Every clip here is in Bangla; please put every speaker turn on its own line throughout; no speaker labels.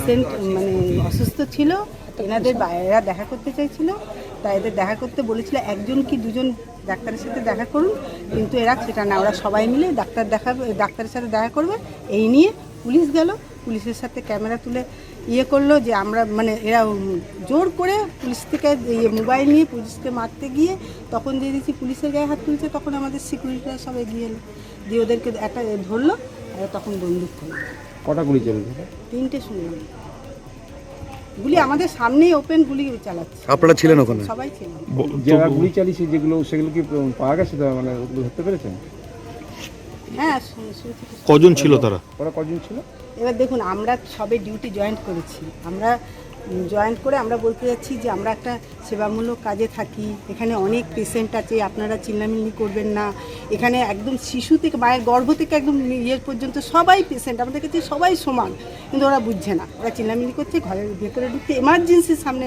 পেশেন্ট মানে অসুস্থ ছিল, এরা দেখা করতে চাইছিল, তাই এদের দেখা করতে বলেছিল একজন কি দুজন ডাক্তারের সাথে দেখা করুন, কিন্তু এরা সেটা না, ওরা সবাই মিলে ডাক্তারের সাথে দেখা করবে এই নিয়ে পুলিশ গেল, পুলিশের সাথে ক্যামেরা তুলে করলো যে আমরা মানে এরা জোর করে পুলিশ থেকে মোবাইল নিয়ে পুলিশকে মারতে গিয়ে তখন দিয়ে দিচ্ছি পুলিশের গায়ে হাত তুলছে, তখন আমাদের সিকিউরিটিরা সব এগিয়ে এলো, দিয়ে ওদেরকে একটা ধরলো, আর তখন বন্দুক করলো।
কটা গুলি চলছে?
3টে শুনলাম গুলি, আমাদের সামনেই ওপেন গুলি চালাচ্ছে।
আপনারা ছিলেন ওখানে?
সবাই ছিলেন।
যারা গুলি চালিয়েছে সেগুলো কি পাওয়া গেছে, মানে ধরতে পেরেছেন?
হ্যাঁ।
কজন ছিল তারা?
ওরা কজন ছিল?
এবার দেখুন, আমরা সবে ডিউটি জয়েন্ট করেছি, আমরা জয়েন্ট করে আমরা বলতে যাচ্ছি যে আমরা একটা সেবামূলক কাজে থাকি, এখানে অনেক পেশেন্ট আছে, আপনারা চিল্লামিল্লি করবেন না, এখানে একদম শিশু থেকে মায়ের গর্ভ থেকে একদম পর্যন্ত সবাই পেশেন্ট, আমাদের কাছে সবাই সমান, কিন্তু ওরা বুঝছে না, ওরা চিল্লামিল্লি করছে, ঘরের ভেতরে ঢুকতে এমার্জেন্সির সামনে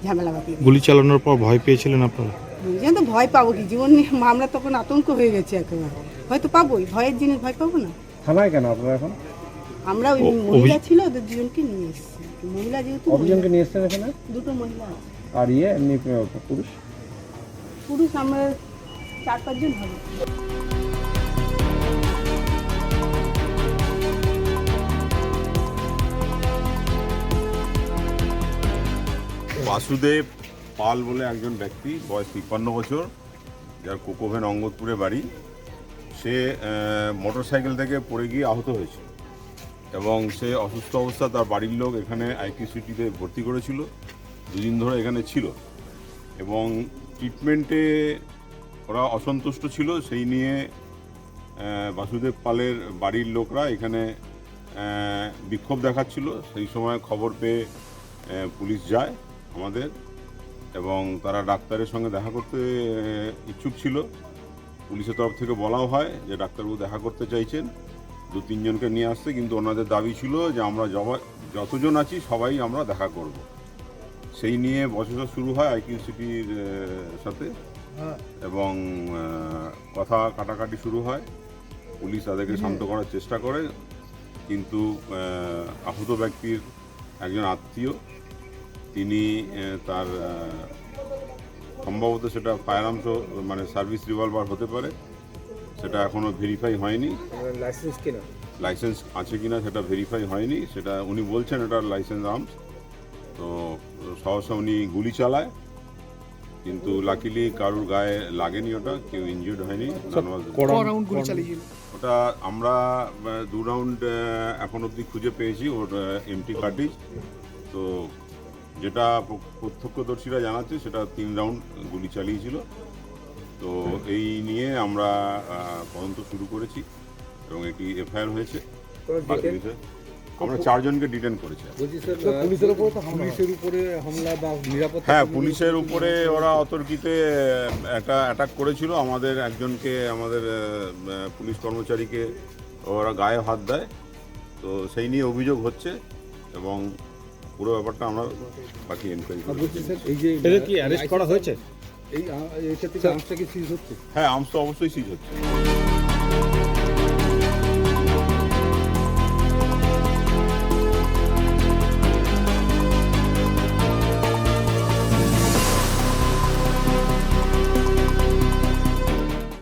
ঝামেলা বাতিয়ে।
গুলি চালানোর পর ভয় পেয়েছিলেন আপনারা?
বুঝলেন তো, ভয় পাবো কি, জীবন নিয়ে আমরা তখন আতঙ্ক হয়ে গেছি একেবারে, হয়তো পাবোই, ভয়ের জিনিস ভয় পাবো না।
থানায় কেন আপনারা এখন?
আমরা ওই মহিলা ছিল ওদের দুজনকে নিয়ে এসেছি, মহিলা যেহেতু
কতজনকে নিয়ে এসছেন এখানে?
2টো মহিলা আছে।
আর এমনি
পুরুষ আমরা 4-5 জন হবে।
বাসুদেব পাল বলে একজন ব্যক্তি, বয়স 53 বছর, যার কোকোভেন অঙ্গদপুরে বাড়ি। সে মোটরসাইকেল থেকে পড়ে গিয়ে আহত হয়েছে এবং সে অসুস্থ অবস্থা, তার বাড়ির লোক এখানে আইকিউসিটিতে ভর্তি করেছিল, 2 দিন ধরে এখানে ছিল এবং ট্রিটমেন্টে ওরা অসন্তুষ্ট ছিল। সেই নিয়ে বাসুদেব পালের বাড়ির লোকরা এখানে বিক্ষোভ দেখাচ্ছিল। সেই সময় খবর পেয়ে পুলিশ যায় আমাদের, এবং তারা ডাক্তারের সঙ্গে দেখা করতে ইচ্ছুক ছিল। পুলিশের তরফ থেকে বলাও হয় যে ডাক্তারবাবু দেখা করতে চাইছেন, 2-3 জনকে নিয়ে আসতে, কিন্তু ওনাদের দাবি ছিল যে আমরা যতজন আছি সবাই আমরা দেখা করব। সেই নিয়ে বচসা শুরু হয় আইকিউসিটির সাথে এবং কথা কাটাকাটি শুরু হয়। পুলিশ তাদেরকে শান্ত করার চেষ্টা করে, কিন্তু আহত ব্যক্তির একজন আত্মীয়, তিনি তার সম্ভবত সেটা ফায়ার আর্মস মানে সার্ভিস রিভলভার হতে পারে, সেটা এখনও ভেরিফাই হয়নি। লাইসেন্স আছে কিনা সেটা ভেরিফাই হয়নি, সেটা উনি বলছেন এটা লাইসেন্স আর্মস। তো সহসা উনি গুলি চালায়, কিন্তু লাকিলি কারুর গায়ে লাগেনি, ওটা কেউ ইনজিউর্ড হয়নি। ওটা আমরা 2 রাউন্ড এখন অবধি খুঁজে পেয়েছি, ওর এমটি কার্টিজ। তো যেটা প্রত্যক্ষদর্শীরা জানাচ্ছে সেটা 3 রাউন্ড গুলি চালিয়েছিল। তো এই নিয়ে আমরা তদন্ত শুরু করেছি এবং একটি এফআইআর হয়েছে। আমরা 4 জনকে ডিটেন করেছি। হ্যাঁ, পুলিশের উপরে ওরা অতর্কিতে একটা অ্যাটাক করেছিল। আমাদের একজনকে, আমাদের পুলিশ কর্মচারীকে ওরা গায়ে হাত দেয়, তো সেই নিয়ে অভিযোগ হচ্ছে এবং পুরো ব্যাপারটা আমরা বাকি এনকোয়ারি করছি।
কি অ্যারেস্ট করা হয়েছে?
হ্যাঁ, আর্মস তো অবশ্যই সিজ হচ্ছে।